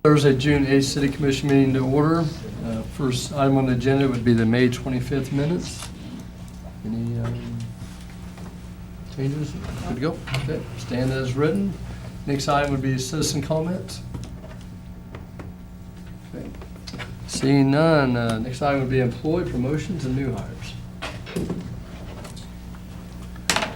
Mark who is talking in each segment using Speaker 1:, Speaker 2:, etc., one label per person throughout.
Speaker 1: Thursday, June 8th City Commission meeting to order. First item on the agenda would be the May 25th minutes. Any changes? Good to go? Okay, stand as written. Next item would be citizen comments. Okay. Seeing none, next item would be employee promotions and new hires.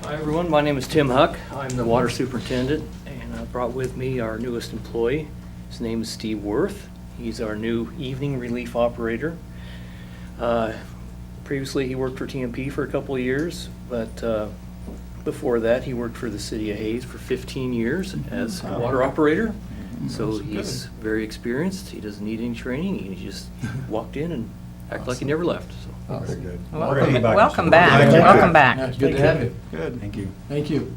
Speaker 2: Hi everyone, my name is Tim Huck. I'm the water superintendent, and I brought with me our newest employee. His name is Steve Worth. He's our new evening relief operator. Previously he worked for TMP for a couple of years, but before that he worked for the city of Hayes for 15 years as a water operator. So he's very experienced. He doesn't need any training. He just walked in and acted like he never left. So.
Speaker 1: Very good.
Speaker 3: Welcome back. Welcome back.
Speaker 1: Yeah, good to have you.
Speaker 4: Good. Thank you.
Speaker 1: Thank you.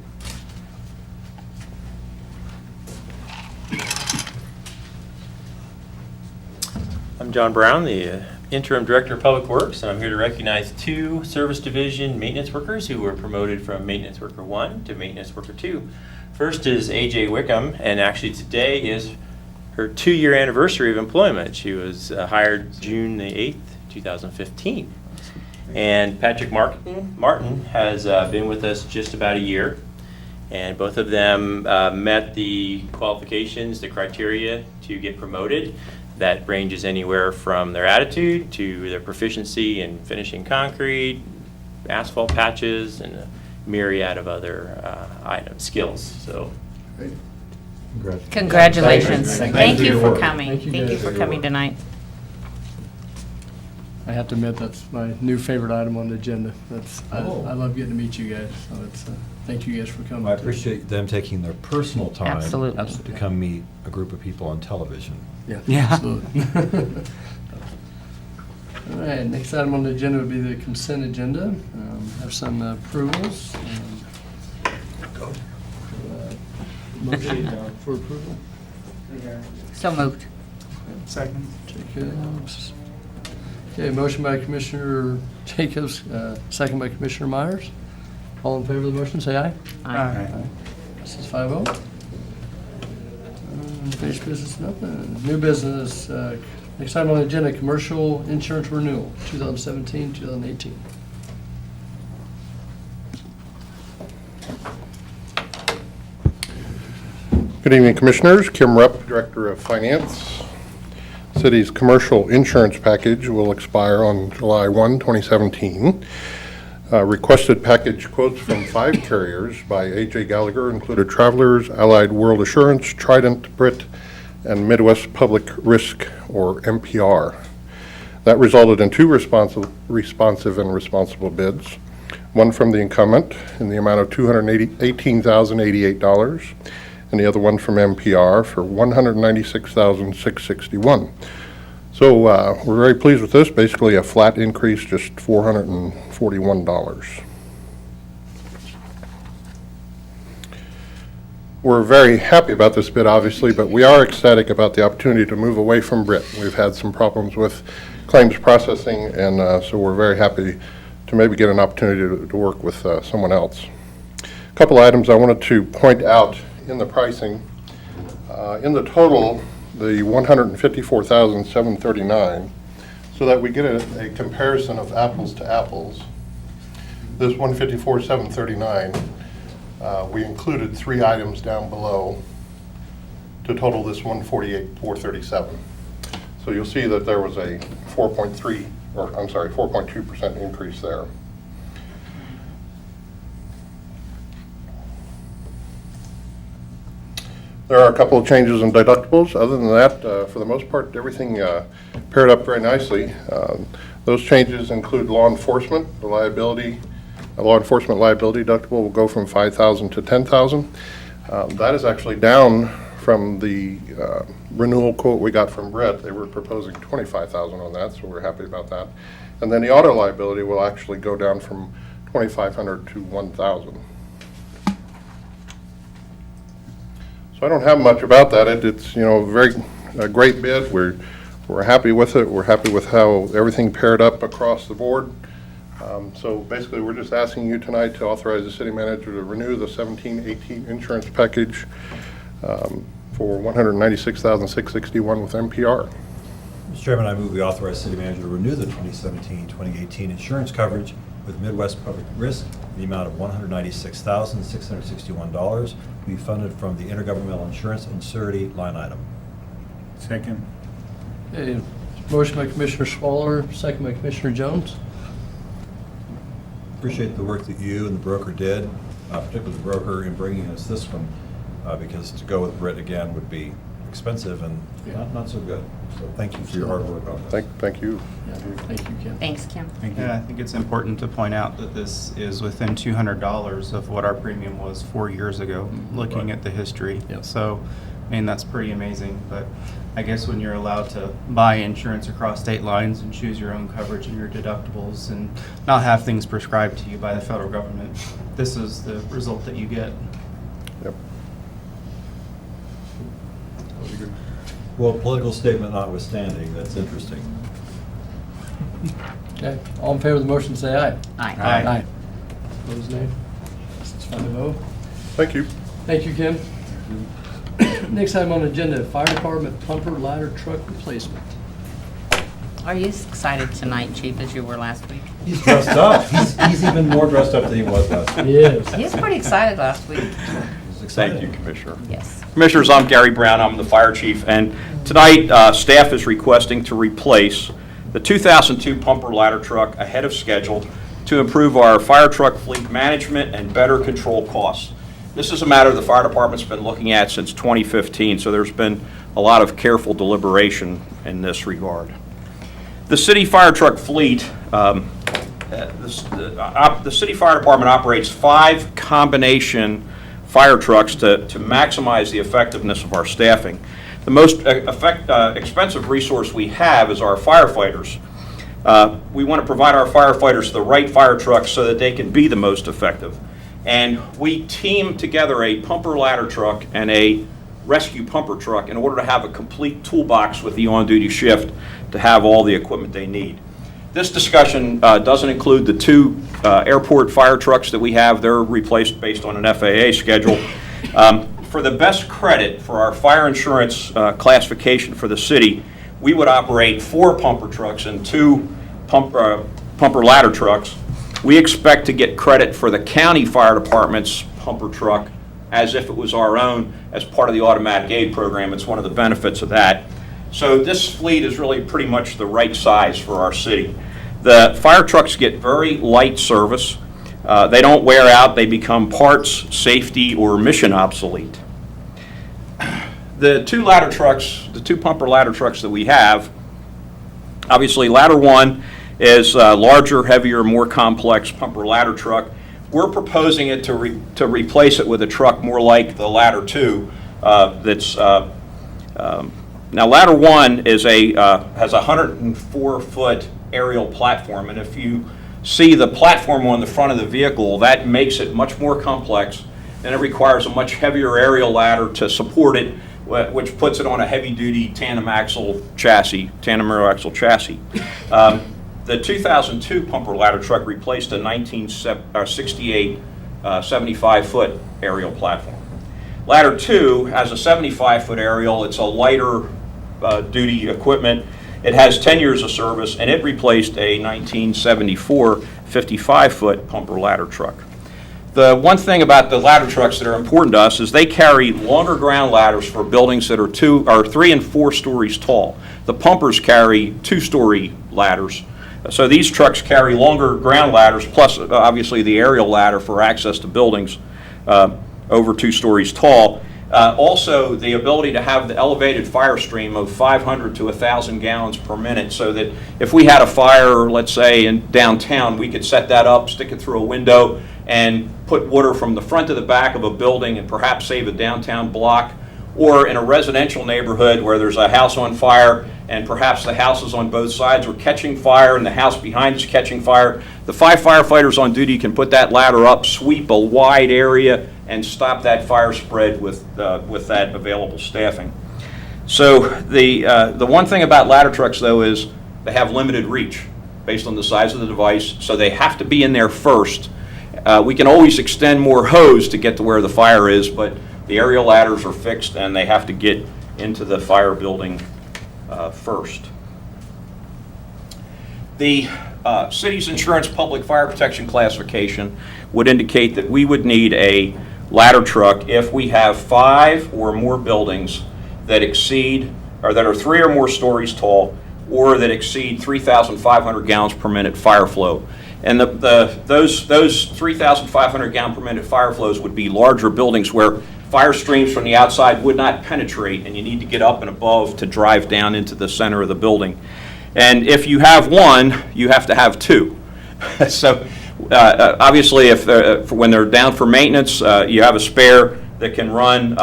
Speaker 5: I'm John Brown, the Interim Director of Public Works, and I'm here to recognize two Service Division maintenance workers who were promoted from Maintenance Worker 1 to Maintenance Worker 2. First is AJ Wickham, and actually today is her 2-year anniversary of employment. She was hired June the 8th, 2015. And Patrick Martin has been with us just about a year, and both of them met the qualifications, the criteria to get promoted. That ranges anywhere from their attitude to their proficiency in finishing concrete, asphalt patches, and a myriad of other skills. So,
Speaker 3: Congratulations. Thank you for coming.
Speaker 1: Thank you
Speaker 3: Thank you
Speaker 1: guys.
Speaker 3: for coming tonight.
Speaker 1: I have to admit, that's my new favorite item on the agenda. I love getting to meet you guys, so thank you guys for coming.
Speaker 4: I appreciate them taking their personal time
Speaker 3: Absolutely.
Speaker 4: to come meet a group of people on television.
Speaker 1: Yeah. Absolutely. All right, next item on the agenda would be the consent agenda. Have some approvals. Motion for approval.
Speaker 3: So moved.
Speaker 1: Second. Jacobs. Okay, motion by Commissioner Jacobs, second by Commissioner Myers. All in favor of the motion, say aye.
Speaker 3: Aye.
Speaker 1: This is 5-0. Finished business, nothing. New business, next item on the agenda, commercial insurance renewal, 2017, 2018.
Speaker 6: Good evening, Commissioners. Kim Rupp, Director of Finance. City's commercial insurance package will expire on July 1, 2017. Requested package quotes from 5 carriers by A.J. Gallagher included Travelers, Allied World Assurance, Trident, Brit, and Midwest Public Risk, or MPR. That resulted in 2 responsive and responsible bids, one from the incumbent in the amount of $218,088, and the other one from MPR for $196,661. So we're very pleased with this. Basically a flat increase, just $441. We're very happy about this bid, obviously, but we are ecstatic about the opportunity to move away from Brit. We've had some problems with claims processing, and so we're very happy to maybe get an opportunity to work with someone else. A couple items I wanted to point out in the pricing. In the total, the $154,739, so that we get a comparison of apples to apples. This $154,739, we included 3 items down below to total this $148,437. So you'll see that there was a 4.2% increase there. There are a couple of changes in deductibles. Other than that, for the most part, everything paired up very nicely. Those changes include law enforcement. The law enforcement liability deductible will go from $5,000 to $10,000. That is actually down from the renewal quote we got from Brett. They were proposing $25,000 on that, so we're happy about that. And then the auto liability will actually go down from $2,500 to $1,000. I don't have much about that. It's a great bid. We're happy with it. We're happy with how everything paired up across the board. So basically, we're just asking you tonight to authorize the city manager to renew the 17-18 insurance package. for $196,661 with NPR.
Speaker 4: Mr. Chairman, I move we authorize city manager to renew the 2017-2018 insurance coverage with Midwest Public Risk in the amount of $196,661 to be funded from the intergovernmental insurance and surety line item.
Speaker 7: Second.
Speaker 1: Okay, motion by Commissioner Swaller, second by Commissioner Jones.
Speaker 4: Appreciate the work that you and the broker did, particularly the broker in bringing us this one, because to go with Brit again would be expensive and not so good. So thank you for your hard work on this.
Speaker 6: Thank you.
Speaker 1: Yeah, thank you, Kim.
Speaker 3: Thanks, Kim.
Speaker 7: Yeah, I think it's important to point out that this is within $200 of what our premium was 4 years ago, looking at the history.
Speaker 1: Yep.
Speaker 7: So, I mean, that's pretty amazing. But I guess when you're allowed to buy insurance across state lines and choose your own coverage and your deductibles and not have things prescribed to you by the federal government, this is the result that you get.
Speaker 6: Yep.
Speaker 4: Well, political statement notwithstanding, that's interesting.
Speaker 1: Okay, all in favor of the motion, say aye.
Speaker 3: Aye.
Speaker 7: Aye.
Speaker 1: Opposed, nay. It's 5-0.
Speaker 6: Thank you.
Speaker 1: Thank you, Kim. Next item on the agenda, fire department pumper ladder truck replacement.
Speaker 3: Are you as excited tonight, Chief, as you were last week?
Speaker 4: He's dressed up. He's even more dressed up than he was last week.
Speaker 1: Yes.
Speaker 3: He was pretty excited last week.
Speaker 4: He's excited.
Speaker 8: Thank you, Commissioner.
Speaker 3: Yes.
Speaker 8: Commissioners, I'm Gary Brown, I'm the fire chief, and tonight, staff is requesting to replace the 2002 pumper ladder truck ahead of schedule to improve our fire truck fleet management and better control costs. This is a matter the fire department's been looking at since 2015, so there's been a lot of careful deliberation in this regard. The city fire truck fleet, the city fire department operates 5 combination fire trucks to maximize the effectiveness of our staffing. The most expensive resource we have is our firefighters. We want to provide our firefighters the right fire trucks so that they can be the most effective. And we team together a pumper ladder truck and a rescue pumper truck in order to have a complete toolbox with the on-duty shift to have all the equipment they need. This discussion doesn't include the 2 airport fire trucks that we have. They're replaced based on an FAA schedule. For the best credit for our fire insurance classification for the city, we would operate 4 pumper trucks and 2 pumper ladder trucks. We expect to get credit for the county fire department's pumper truck as if it was our own as part of the automatic aid program. It's one of the benefits of that. So this fleet is really pretty much the right size for our city. The fire trucks get very light service. They don't wear out. They become parts, safety, or mission obsolete. The 2 ladder trucks, the 2 pumper ladder trucks that we have, obviously ladder 1 is a larger, heavier, more complex pumper ladder truck. We're proposing it to replace it with a truck more like the ladder 2 now, ladder 1 is has a 104-foot aerial platform, and if you see the platform on the front of the vehicle, that makes it much more complex, and it requires a much heavier aerial ladder to support it, which puts it on a heavy-duty tandem axle chassis. The 2002 pumper ladder truck replaced a 1968 75-foot aerial platform. Ladder 2 has a 75-foot aerial. It's a lighter duty equipment. It has 10 years of service, and it replaced a 1974 55-foot pumper ladder truck. The one thing about the ladder trucks that are important to us is they carry longer ground ladders for buildings that are 3 and 4 stories tall. The pumpers carry 2-story ladders. So these trucks carry longer ground ladders, plus obviously the aerial ladder for access to buildings over 2 stories tall. Also, the ability to have the elevated fire stream of 500 to 1,000 gallons per minute, so that if we had a fire, let's say in downtown, we could set that up, stick it through a window, and put water from the front to the back of a building and perhaps save a downtown block. Or in a residential neighborhood where there's a house on fire and perhaps the houses on both sides are catching fire and the house behind is catching fire, the 5 firefighters on duty can put that ladder up, sweep a wide area, and stop that fire spread with that available staffing. So the one thing about ladder trucks, though, is they have limited reach based on the size of the device, so they have to be in there first. We can always extend more hose to get to where the fire is, but The aerial ladders are fixed, and they have to get into the fire building first. The city's insurance public fire protection classification would indicate that we would need a ladder truck if we have 5 or more buildings that exceed, or that are 3 or more stories tall, or that exceed 3,500 gallons per minute fire flow. And those 3,500 gallon per minute fire flows would be larger buildings where fire streams from the outside would not penetrate, and you need to get up and above to drive down into the center of the building. And if you have one, you have to have 2. So obviously, when they're down for maintenance, you have a spare that can run,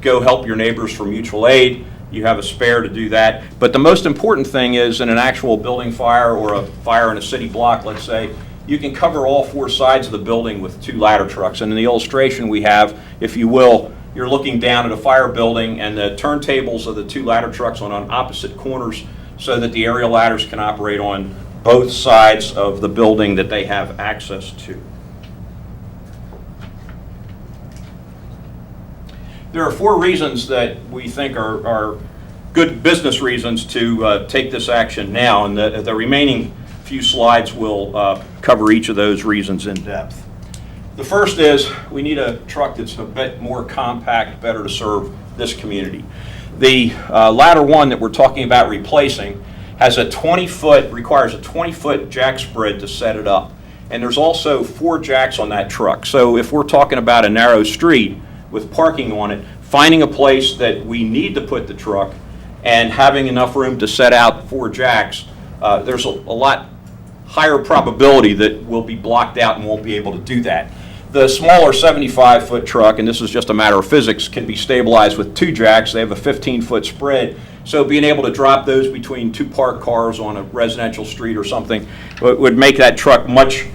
Speaker 8: go help your neighbors for mutual aid. You have a spare to do that. But the most important thing is, in an actual building fire or a fire in a city block, let's say, you can cover all 4 sides of the building with 2 ladder trucks. And in the illustration we have, if you will, you're looking down at a fire building, and the turntables of the 2 ladder trucks on opposite corners, so that the aerial ladders can operate on both sides of the building that they have access to. There are 4 reasons that we think are good business reasons to take this action now, and the remaining few slides will cover each of those reasons in depth. The first is we need a truck that's a bit more compact, better to serve this community. The ladder 1 that we're talking about replacing has requires a 20-foot jack spread to set it up. And there's also 4 jacks on that truck. So if we're talking about a narrow street with parking on it, finding a place that we need to put the truck and having enough room to set out 4 jacks, there's a lot higher probability that we'll be blocked out and won't be able to do that. The smaller 75-foot truck, and this is just a matter of physics, can be stabilized with 2 jacks. They have a 15-foot spread. So being able to drop those between 2 parked cars on a residential street or something would make that truck much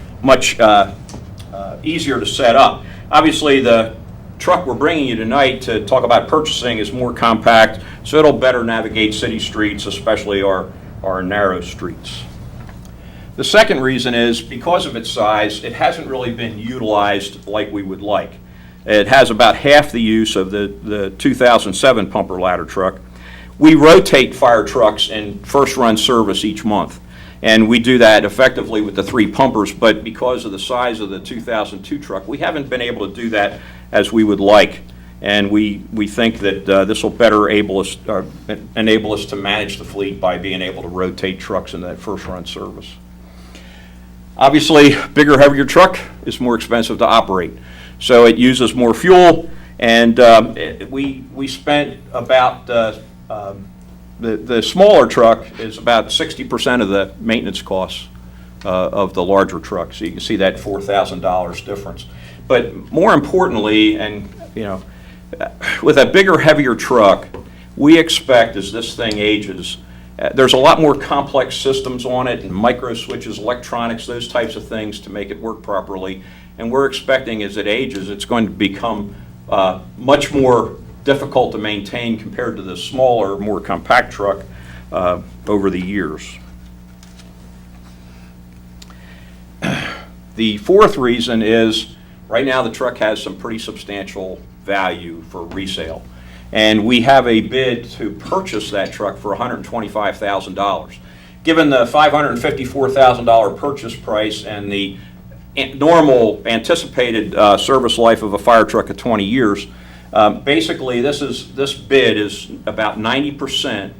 Speaker 8: easier to set up. Obviously, the truck we're bringing you tonight to talk about purchasing is more compact, so it'll better navigate city streets, especially our narrow streets. The second reason is, because of its size, it hasn't really been utilized like we would like. It has about half the use of the 2007 pumper ladder truck. We rotate fire trucks in first run service each month, and we do that effectively with the 3 pumpers, but because of the size of the 2002 truck, we haven't been able to do that as we would like. And we think that this will better enable us to manage the fleet by being able to rotate trucks in that first run service. Obviously, bigger, heavier truck is more expensive to operate, so it uses more fuel, and we spent about, the smaller truck is about 60% of the maintenance costs of the larger truck, so you can see that $4,000 difference. But more importantly, and with a bigger, heavier truck, we expect, as this thing ages, there's a lot more complex systems on it, and micro switches, electronics, those types of things to make it work properly. And we're expecting, as it ages, it's going to become much more difficult to maintain compared to the smaller, more compact truck over the years. The fourth reason is, right now the truck has some pretty substantial value for resale. And we have a bid to purchase that truck for $125,000. Given the $554,000 purchase price and the normal anticipated service life of a fire truck of 20 years, basically this bid is about 90%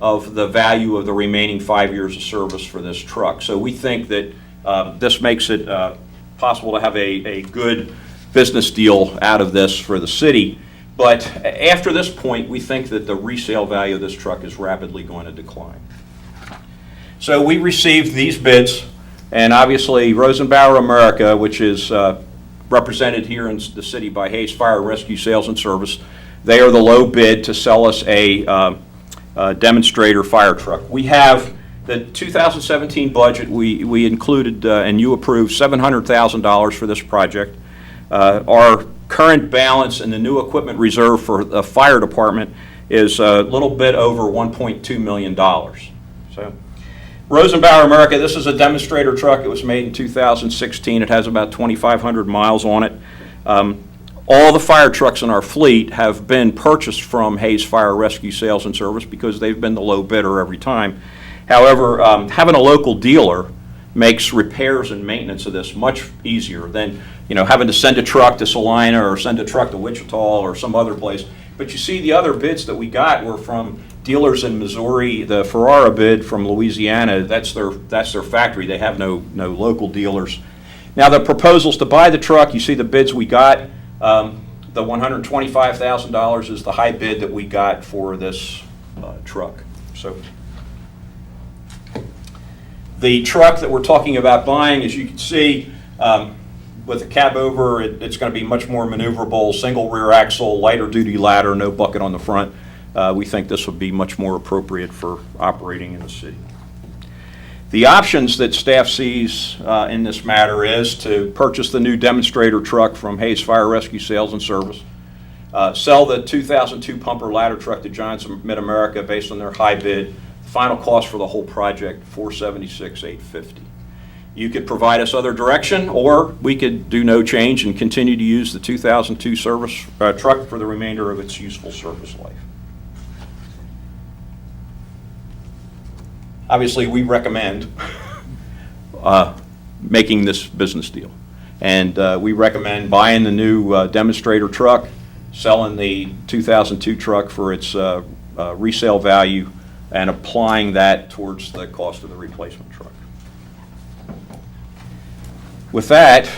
Speaker 8: of the value of the remaining 5 years of service for this truck. So we think that this makes it possible to have a good business deal out of this for the city. But after this point, we think that the resale value of this truck is rapidly going to decline. So we received these bids, and obviously Rosenbauer America, which is represented here in the city by Hayes Fire Rescue Sales and Service, they are the low bid to sell us a demonstrator fire truck. We have the 2017 budget, we included, and you approved $700,000 for this project. Our current balance in the new equipment reserve for the fire department is a little bit over $1.2 million. So, Rosenbauer America, this is a demonstrator truck. It was made in 2016. It has about 2,500 miles on it. All the fire trucks in our fleet have been purchased from Hayes Fire Rescue Sales and Service because they've been the low bidder every time. However, having a local dealer makes repairs and maintenance of this much easier than, having to send a truck to Salina or send a truck to Wichita or some other place. But you see, the other bids that we got were from dealers in Missouri. The Ferrara bid from Louisiana, that's their factory. They have no local dealers. Now, the proposals to buy the truck, you see the bids we got. The $125,000 is the high bid that we got for this truck. So the truck that we're talking about buying, as you can see, with the cab over, it's going to be much more maneuverable, single rear axle, lighter duty ladder, no bucket on the front. We think this would be much more appropriate for operating in the city. The options that staff sees in this matter is to purchase the new demonstrator truck from Hayes Fire Rescue Sales and Service, sell the 2002 pumper ladder truck to Giants of Mid-America based on their high bid. Final cost for the whole project, $476,850. You could provide us other direction, or we could do no change and continue to use the 2002 service truck for the remainder of its useful service life. Obviously, we recommend making this business deal. And we recommend buying the new demonstrator truck, selling the 2002 truck for its resale value, and applying that towards the cost of the replacement truck. With that,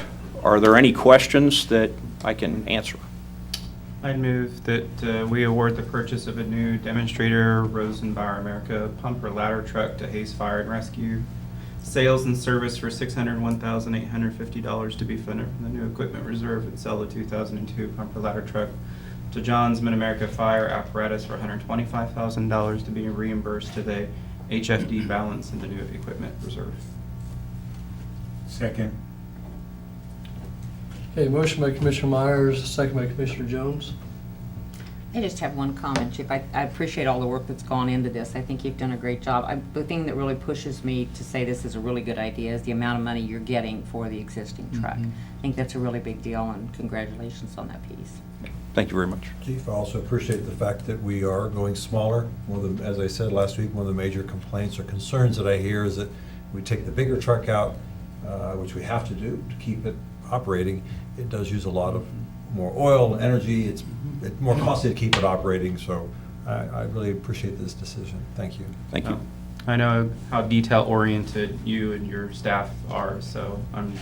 Speaker 8: are there any questions that I can answer?
Speaker 7: I'd move that we award the purchase of a new demonstrator Rosenbauer America pumper ladder truck to Hayes Fire and Rescue Sales and Service for $601,850 to be funded from the new equipment reserve, and sell the 2002 pumper ladder truck to John's Mid-America Fire Apparatus for $125,000 to be reimbursed to the HFD balance in the new equipment reserve.
Speaker 9: Second.
Speaker 1: Okay, motion by Commissioner Myers, second by Commissioner Jones.
Speaker 3: I just have one comment, Chief. I appreciate all the work that's gone into this. I think you've done a great job. The thing that really pushes me to say this is a really good idea is the amount of money you're getting for the existing truck. I think that's a really big deal, and congratulations on that piece.
Speaker 8: Thank you very much.
Speaker 4: Chief, I also appreciate the fact that we are going smaller. One of the, as I said last week, one of the major complaints or concerns that I hear is that we take the bigger truck out, which we have to do to keep it operating. It does use a lot of more oil and energy. It's more costly to keep it operating, so I really appreciate this decision. Thank you.
Speaker 8: Thank you.
Speaker 7: I know how detail-oriented you and your staff are, so I'm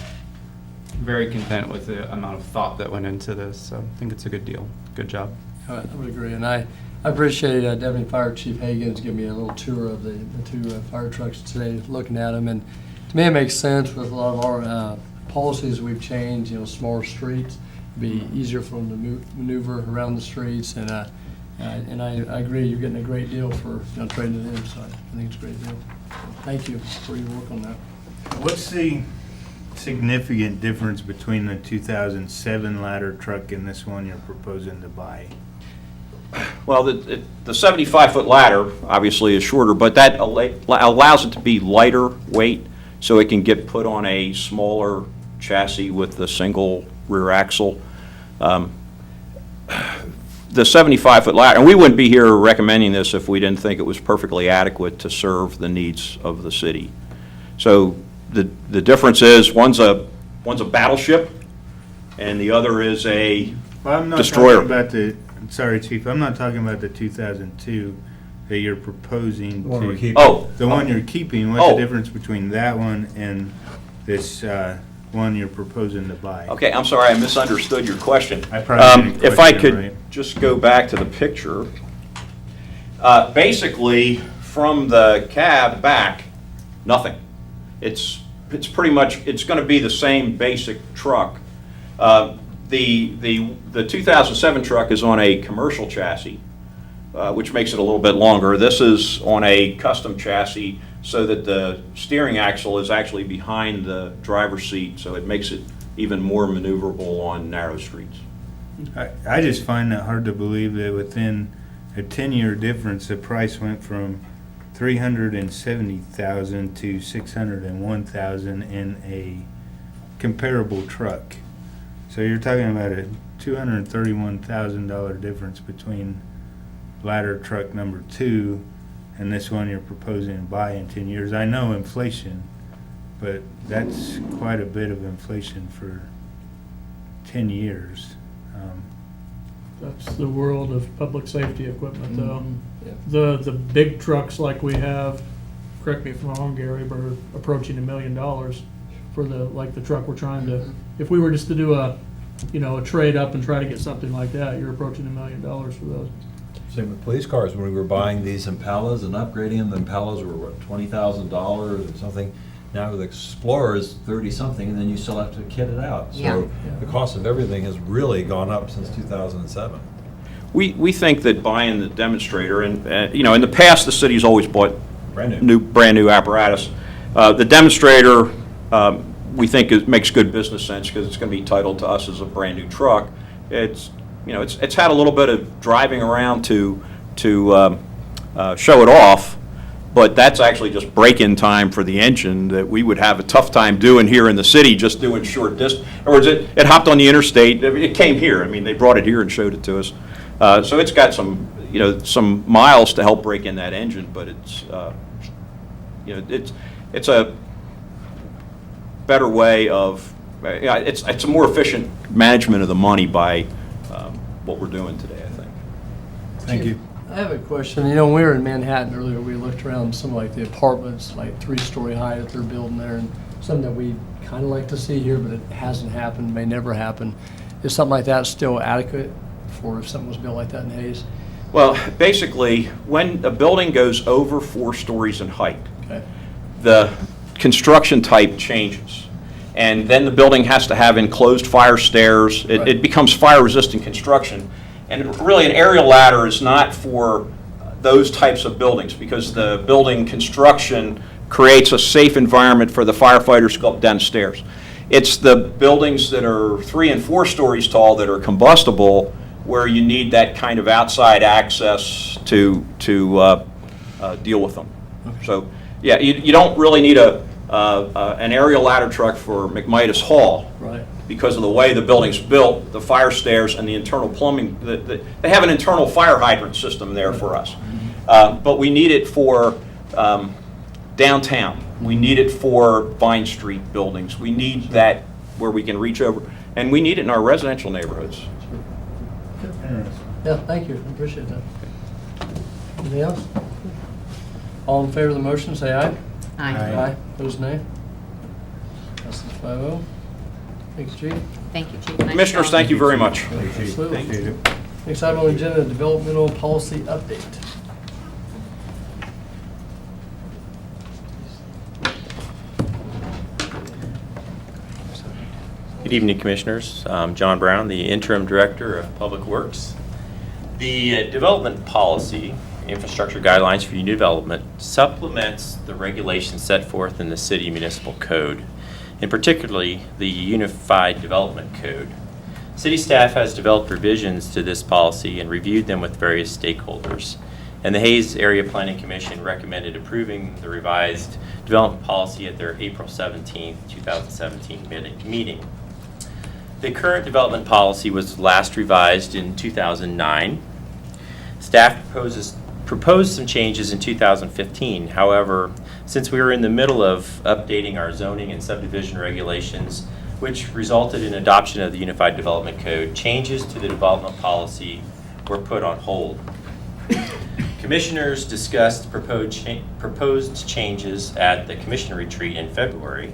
Speaker 7: very content with the amount of thought that went into this, so I think it's a good deal. Good job.
Speaker 1: I would agree, and I appreciate Deputy Fire Chief Hagan's giving me a little tour of the two fire trucks today, looking at them, and to me it makes sense with a lot of our policies we've changed, smaller streets, be easier for them to maneuver around the streets, and I agree, you're getting a great deal for trading it in, so I think it's a great deal. So thank you for your work on that.
Speaker 9: What's the significant difference between the 2007 ladder truck and this one you're proposing to buy?
Speaker 8: Well, the 75-foot ladder obviously is shorter, but that allows it to be lighter weight, so it can get put on a smaller chassis with the single rear axle. The 75-foot ladder, and we wouldn't be here recommending this if we didn't think it was perfectly adequate to serve the needs of the city. So the difference is one's a battleship, and the other is a
Speaker 9: Well, I'm not
Speaker 8: destroyer.
Speaker 9: talking about sorry, Chief, I'm not talking about the 2002 that you're proposing
Speaker 4: The one we're
Speaker 9: to.
Speaker 4: keeping.
Speaker 8: Oh,
Speaker 9: The one you're keeping, what's
Speaker 8: Oh.
Speaker 9: the difference between that one and this one you're proposing to buy?
Speaker 8: okay, I'm sorry, I misunderstood your question.
Speaker 9: I probably didn't
Speaker 8: If I
Speaker 9: question it
Speaker 8: could
Speaker 9: right.
Speaker 8: just go back to the picture. Basically, from the cab back, nothing. It's pretty much, it's going to be the same basic truck. The 2007 truck is on a commercial chassis, which makes it a little bit longer. This is on a custom chassis, so that the steering axle is actually behind the driver's seat, so it makes it even more maneuverable on narrow streets.
Speaker 9: I just find it hard to believe that within a 10-year difference, the price went from $370,000 to $601,000 in a comparable truck. So you're talking about a $231,000 difference between ladder truck number 2 and this one you're proposing to buy in 10 years. I know inflation, but that's quite a bit of inflation for 10 years.
Speaker 10: That's the world of public safety equipment, though.
Speaker 1: Yeah.
Speaker 10: The big trucks like we have, correct me if I'm wrong, Gary, but are approaching $1 million for the truck we're trying to, if we were just to do a trade up and try to get something like that, you're approaching $1 million for those.
Speaker 4: Same with police cars. When we were buying these Impalas and upgrading them, the Impalas were what, $20,000 or something? Now the Explorer is 30-something, and then you still have to kit it out.
Speaker 3: Yeah.
Speaker 4: So the cost of everything has really gone up since 2007.
Speaker 8: We think that buying the demonstrator, and, in the past, the city's always bought
Speaker 4: Brand new.
Speaker 8: brand new apparatus. The demonstrator, we think makes good business sense because it's going to be titled to us as a brand new truck. It's had a little bit of driving around to show it off, but that's actually just break-in time for the engine that we would have a tough time doing here in the city, just doing short distance. In other words, it hopped on the interstate. It came here. I mean, they brought it here and showed it to us. So it's got some miles to help break in that engine, but it's a better way of, it's a more efficient management of the money by what we're doing today, I think.
Speaker 4: Thank you.
Speaker 1: I have a question. When we were in Manhattan earlier, we looked around some like the apartments, like 3-story high that they're building there, and something that we kind of like to see here, but it hasn't happened, may never happen. Is something like that still adequate for if something was built like that in Hayes?
Speaker 8: Well, basically, when a building goes over 4 stories in height,
Speaker 1: Okay.
Speaker 8: the construction type changes. And then the building has to have enclosed fire stairs.
Speaker 1: Right.
Speaker 8: It becomes fire-resistant construction. And really, an aerial ladder is not for those types of buildings because the building construction creates a safe environment for the firefighters to go up and down the stairs. It's the buildings that are 3 and 4 stories tall that are combustible where you need that kind of outside access to deal with them. So, yeah, you don't really need an aerial ladder truck for McMidas Hall.
Speaker 1: Right.
Speaker 8: Because of the way the building's built, the fire stairs and the internal plumbing, they have an internal fire hydrant system there for us. But we need it for downtown. We need it for Vine Street buildings. We need that where we can reach over. And we need it in our residential neighborhoods.
Speaker 1: Yeah, thank you. I appreciate that. Anything else? All in favor of the motion, say aye.
Speaker 3: Aye.
Speaker 1: Opposed, nay. Passes 5-0. Thanks, Chief.
Speaker 3: Thank you, Chief. Nice
Speaker 8: Commissioners,
Speaker 3: job.
Speaker 8: thank you very much.
Speaker 1: Absolutely.
Speaker 9: Appreciate it.
Speaker 1: Next item on the agenda, developmental policy update.
Speaker 5: Good evening, Commissioners. I'm John Brown, the Interim Director of Public Works. The development policy, infrastructure guidelines for new development, supplements the regulations set forth in the City Municipal Code, and particularly the Unified Development Code. City staff has developed revisions to this policy and reviewed them with various stakeholders. And the Hayes Area Planning Commission recommended approving the revised development policy at their April 17, 2017 meeting. The current development policy was last revised in 2009. Staff proposed some changes in 2015. However, since we were in the middle of updating our zoning and subdivision regulations, which resulted in adoption of the Unified Development Code, changes to the development policy were put on hold. Commissioners discussed proposed changes at the Commission retreat in February.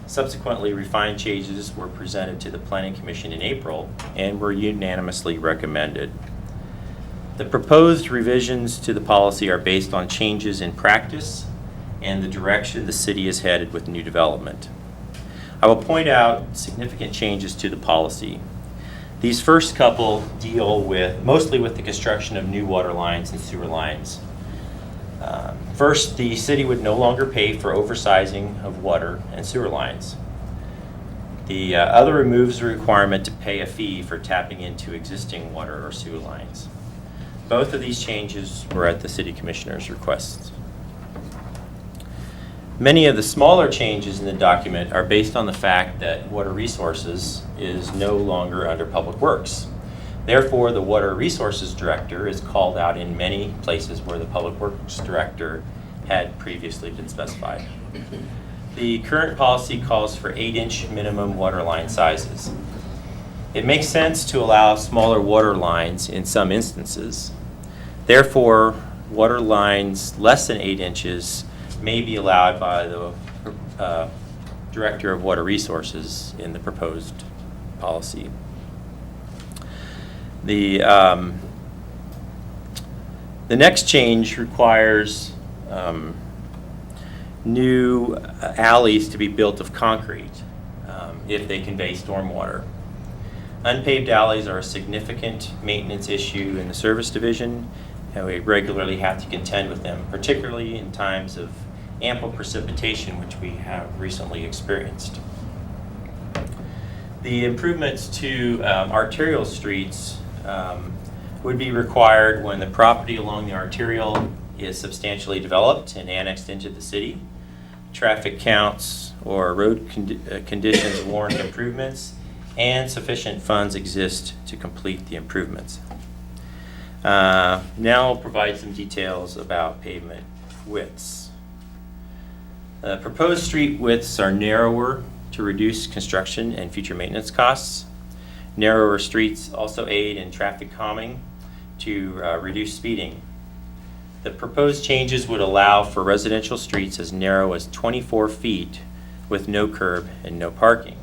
Speaker 5: Subsequently, refined changes were presented to the Planning Commission in April and were unanimously recommended. The proposed revisions to the policy are based on changes in practice and the direction the city is headed with new development. I will point out significant changes to the policy. These first couple deal mostly with the construction of new water lines and sewer lines. First, the city would no longer pay for oversizing of water and sewer lines. The other removes the requirement to pay a fee for tapping into existing water or sewer lines. Both of these changes were at the City Commissioner's request. Many of the smaller changes in the document are based on the fact that Water Resources is no longer under Public Works. Therefore, the Water Resources Director is called out in many places where the Public Works Director had previously been specified. The current policy calls for 8-inch minimum water line sizes. It makes sense to allow smaller water lines in some instances. Therefore, water lines less than 8 inches may be allowed by the Director of Water Resources in the proposed policy. The next change requires new alleys to be built of concrete if they convey stormwater. Unpaved alleys are a significant maintenance issue in the service division, and we regularly have to contend with them, particularly in times of ample precipitation, which we have recently experienced. The improvements to arterial streets would be required when the property along the arterial is substantially developed and annexed into the city. Traffic counts or road conditions warrant improvements, and sufficient funds exist to complete the improvements. Now I'll provide some details about pavement widths. Proposed street widths are narrower to reduce construction and future maintenance costs. Narrower streets also aid in traffic calming to reduce speeding. The proposed changes would allow for residential streets as narrow as 24 feet with no curb and no parking,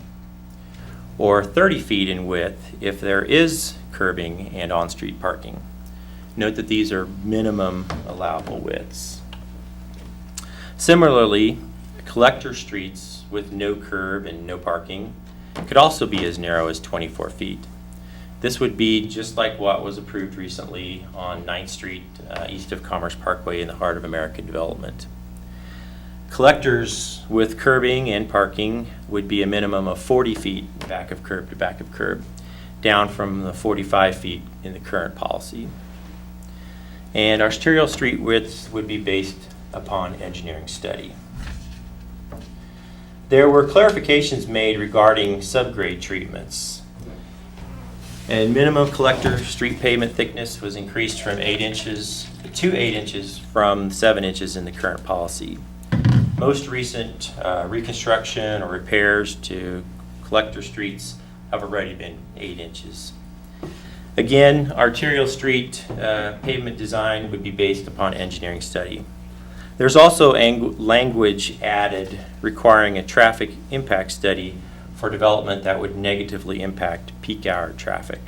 Speaker 5: or 30 feet in width if there is curbing and on-street parking. Note that these are minimum allowable widths. Similarly, collector streets with no curb and no parking could also be as narrow as 24 feet. This would be just like what was approved recently on 9th Street, east of Commerce Parkway in the heart of American development. Collectors with curbing and parking would be a minimum of 40 feet back of curb to back of curb, down from the 45 feet in the current policy. And arterial street widths would be based upon engineering study. There were clarifications made regarding subgrade treatments. And minimum collector street pavement thickness was increased from 8 inches to 8 inches from 7 inches in the current policy. Most recent reconstruction or repairs to collector streets have already been 8 inches. Again, arterial street pavement design would be based upon engineering study. There's also language added requiring a traffic impact study for development that would negatively impact peak hour traffic.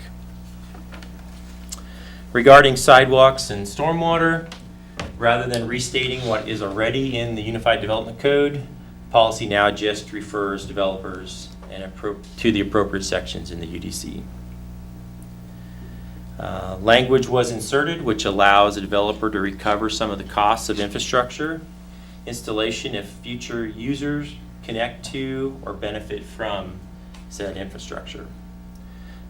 Speaker 5: Regarding sidewalks and stormwater, rather than restating what is already in the Unified Development Code, policy now just refers developers to the appropriate sections in the UDC. Language was inserted which allows a developer to recover some of the costs of infrastructure installation if future users connect to or benefit from said infrastructure.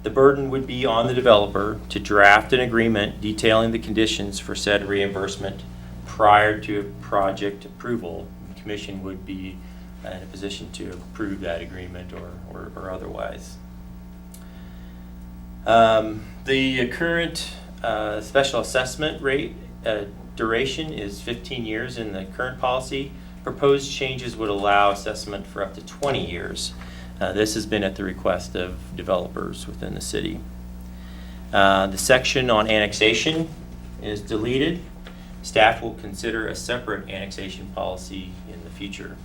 Speaker 5: The burden would be on the developer to draft an agreement detailing the conditions for said reimbursement prior to project approval. The commission would be in a position to approve that agreement or otherwise. The current special assessment rate duration is 15 years in the current policy. Proposed changes would allow assessment for up to 20 years. This has been at the request of developers within the city. The section on annexation is deleted. Staff will consider a separate annexation policy in the future.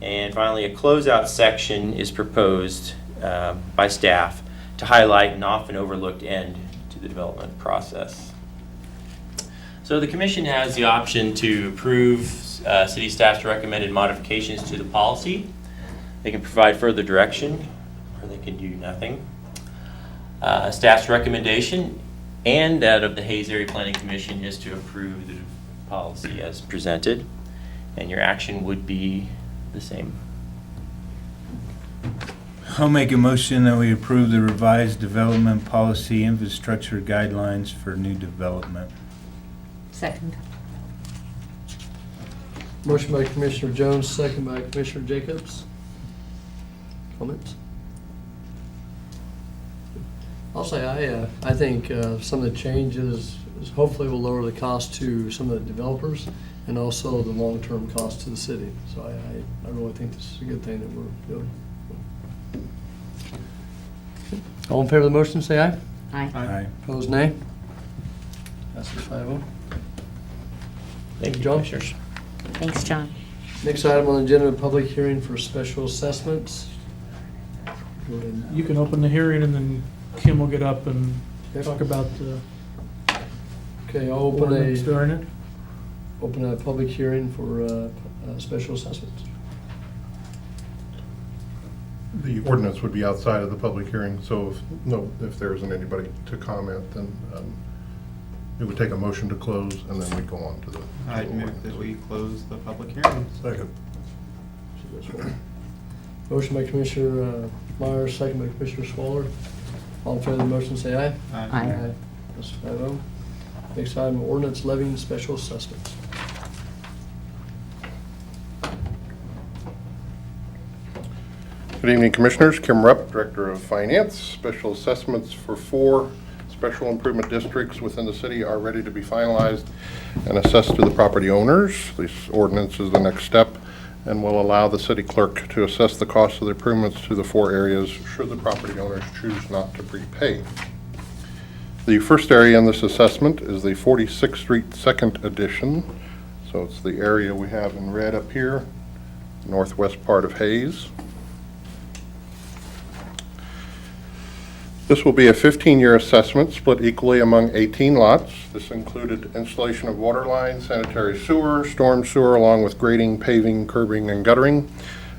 Speaker 5: And finally, a closeout section is proposed by staff to highlight an often overlooked end to the development process. So the commission has the option to approve city staff's recommended modifications to the policy. They can provide further direction, or they can do nothing. Staff's recommendation and that of the Hayes Area Planning Commission is to approve the policy as presented, and your action would be the same.
Speaker 9: I'll make a motion that we approve the revised development policy infrastructure guidelines for new development.
Speaker 3: Second.
Speaker 1: Motion by Commissioner Jones, second by Commissioner Jacobs. Comments? I'll say I think some of the changes hopefully will lower the cost to some of the developers and also the long-term cost to the city. So I really think this is a good thing that we're doing. All in favor of the motion, say aye.
Speaker 3: Aye.
Speaker 9: Aye.
Speaker 1: Opposed, nay. Passes 5-0.
Speaker 5: Thank you,
Speaker 1: John.
Speaker 5: Commissioners.
Speaker 3: Thanks, John.
Speaker 1: Next item on the agenda, public hearing for special assessments. Go ahead.
Speaker 10: You can open the hearing and then Kim will get up and talk about the
Speaker 1: Okay, I'll
Speaker 10: ordinance during it.
Speaker 1: open a public hearing for special assessments.
Speaker 6: The ordinance would be outside of the public hearing, so if there isn't anybody to comment, then it would take a motion to close, and then we'd go on to the.
Speaker 7: I'd move that we close the public hearing.
Speaker 4: Second.
Speaker 1: Motion by Commissioner Myers, second by Commissioner Swaller. All in favor of the motion, say aye.
Speaker 3: Aye.
Speaker 1: That's 5-0. Next item, ordinance levying special assessments.
Speaker 6: Good evening, Commissioners. Kim Rupp, Director of Finance. Special assessments for 4 special improvement districts within the city are ready to be finalized and assessed to the property owners. This ordinance is the next step and will allow the city clerk to assess the cost of the improvements to the 4 areas should the property owners choose not to prepay. The first area in this assessment is the 46th Street Second Edition. So it's the area we have in red up here, northwest part of Hayes. This will be a 15-year assessment split equally among 18 lots. This included installation of water lines, sanitary sewer, storm sewer, along with grading, paving, curbing, and guttering.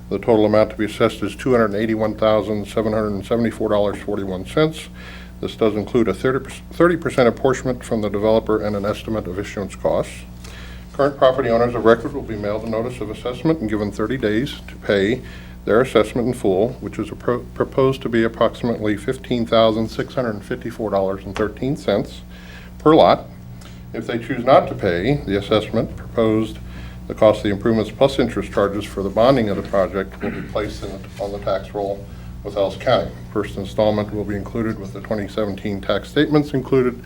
Speaker 6: The total amount to be assessed is $281,774.41. This does include a 30% apportionment from the developer and an estimate of issuance costs. Current property owners of record will be mailed a notice of assessment and given 30 days to pay their assessment in full, which is proposed to be approximately $15,654.13 per lot. If they choose not to pay the assessment, proposed the cost of the improvements plus interest charges for the bonding of the project will be placed on the tax roll with Ellis County. First installment will be included with the 2017 tax statements included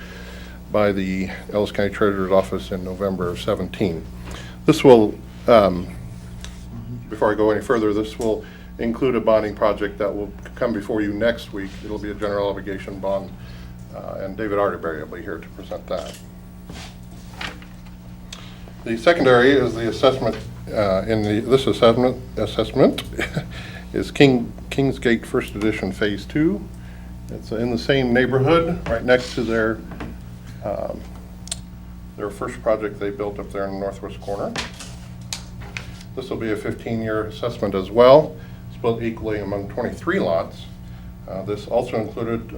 Speaker 6: by the Ellis County Treasurer's Office in November of 17. This will before I go any further, this will include a bonding project that will come before you next week. It'll be a general obligation bond, and David Arterberry will be here to present that. The secondary is the assessment, this assessment is Kingsgate First Edition Phase 2. It's in the same neighborhood, right next to their first project they built up there in the northwest corner. This will be a 15-year assessment as well, split equally among 23 lots. This also included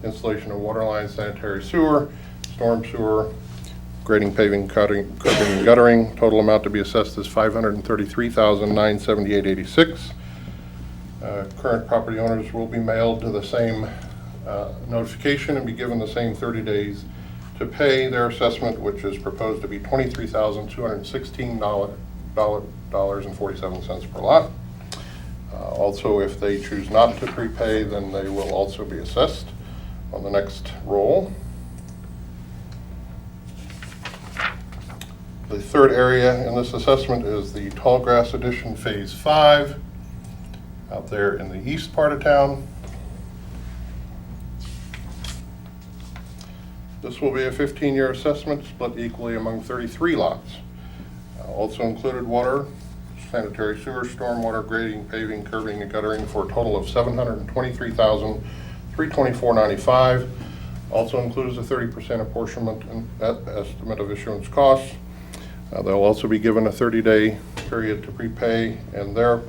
Speaker 6: installation of water lines, sanitary sewer, storm sewer, grading, paving, curbing, and guttering. Total amount to be assessed is $533,978.86. Current property owners will be mailed to the same notification and be given the same 30 days to pay their assessment, which is proposed to be $23,216.47 per lot. Also, if they choose not to prepay, then they will also be assessed on the next roll. The third area in this assessment is the Tallgrass Edition Phase 5 out there in the east part of town. This will be a 15-year assessment split equally among 33 lots. Also included water, sanitary sewer, stormwater, grading, paving, curbing, and guttering for a total of $723,324.95. Also includes a 30% apportionment and estimate of issuance costs. They'll also be given a 30-day period to prepay, and their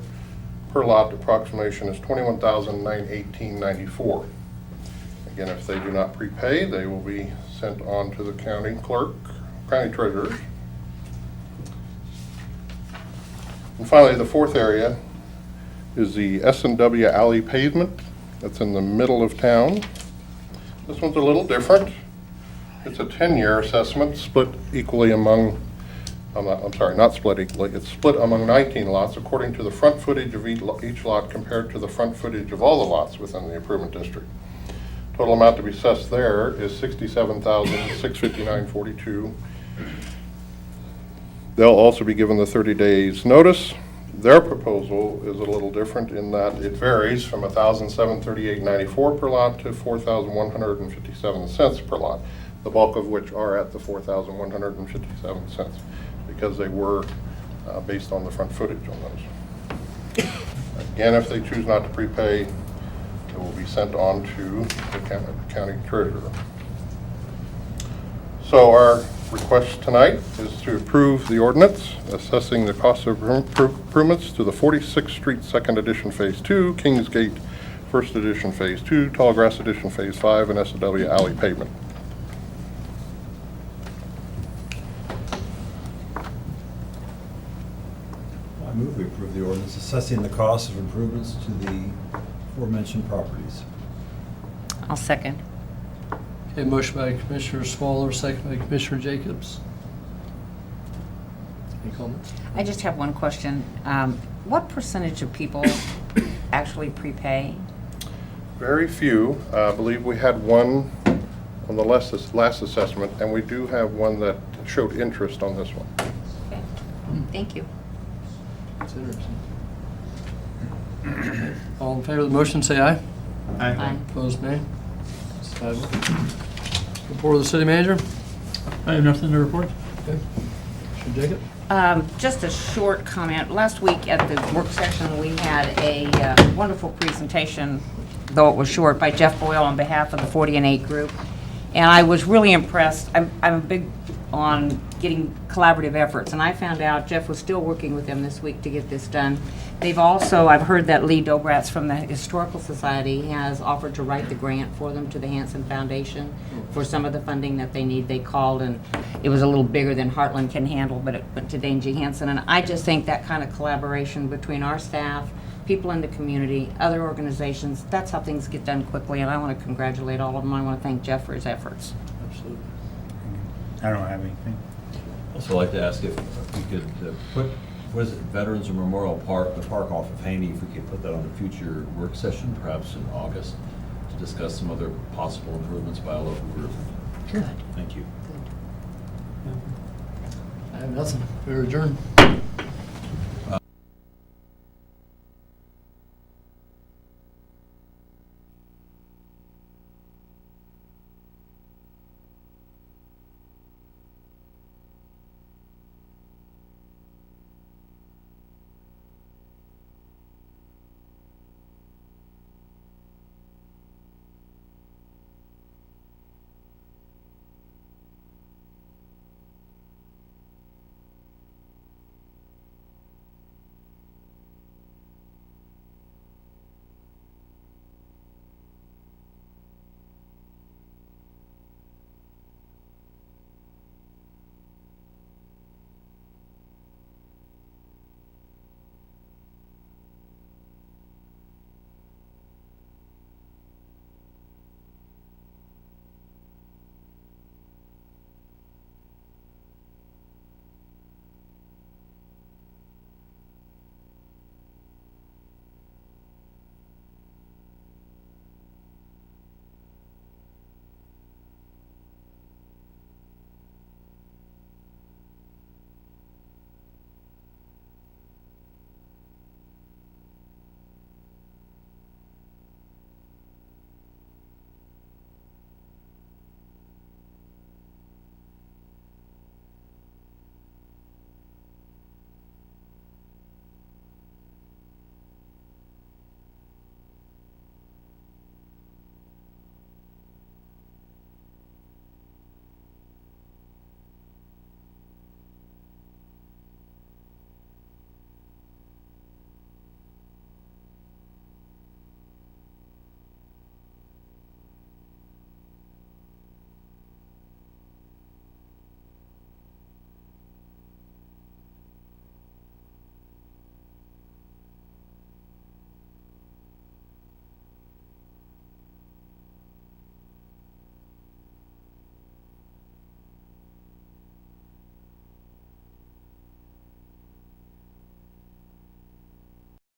Speaker 6: per lot approximation is $21,918.94. Again, if they do not prepay, they will be sent on to the county clerk, county treasurer. And finally, the fourth area is the S&W Alley pavement that's in the middle of town. This one's a little different. It's a 10-year assessment split equally among I'm sorry, not split equally, it's split among 19 lots according to the front footage of each lot compared to the front footage of all the lots within the improvement district. Total amount to be assessed there is $67,659.42. They'll also be given the 30 days notice. Their proposal is a little different in that it varies from $1,738.94 per lot to $4,157 cents per lot, the bulk of which are at the $4,157 cents because they were based on the front footage on those. Again, if they choose not to prepay, it will be sent on to the county treasurer. So our request tonight is to approve the ordinance assessing the cost of improvements to the 46th Street 2nd Edition Phase 2, Kingsgate 1st Edition Phase 2, Tallgrass Edition Phase 5, and SW Alley pavement.
Speaker 4: I move we approve the ordinance assessing the cost of improvements to the aforementioned properties.
Speaker 3: I'll second.
Speaker 1: Okay, motion by Commissioner Swaller, second by Commissioner Jacobs. Any comments?
Speaker 3: I just have one question. What percentage of people actually prepay?
Speaker 6: Very few. I believe we had one on the last assessment, and we do have one that showed interest on this one.
Speaker 3: Okay. Thank you.
Speaker 1: That's interesting. All in favor of the motion, say aye.
Speaker 3: Aye.
Speaker 1: Opposed, nay. It's 5-0. Report of the city manager.
Speaker 10: I have nothing to report.
Speaker 1: Okay. Commissioner Jacob?
Speaker 3: Just a short comment. Last week at the work session, we had a wonderful presentation, though it was short, by Jeff Boyle on behalf of the 40 and 8 group. And I was really impressed. I'm big on getting collaborative efforts, and I found out Jeff was still working with them this week to get this done. They've also, I've heard that Lee Dobratz from the Historical Society has offered to write the grant for them to the Hanson Foundation for some of the funding that they need. They called, and it was a little bigger than Heartland can handle, but it went to Dane G. Hanson. And I just think that kind of collaboration between our staff, people in the community, other organizations, that's how things get done quickly, and I want to congratulate all of them. I want to thank Jeff for his efforts.
Speaker 1: Absolutely.
Speaker 9: I don't have anything.
Speaker 11: Also like to ask if we could put, what is it, Veterans Memorial Park, the park off of Haney, if we could put that on a future work session, perhaps in August, to discuss some other possible improvements by a local group.
Speaker 3: Good.
Speaker 11: Thank you.
Speaker 1: I have nothing. We're adjourned.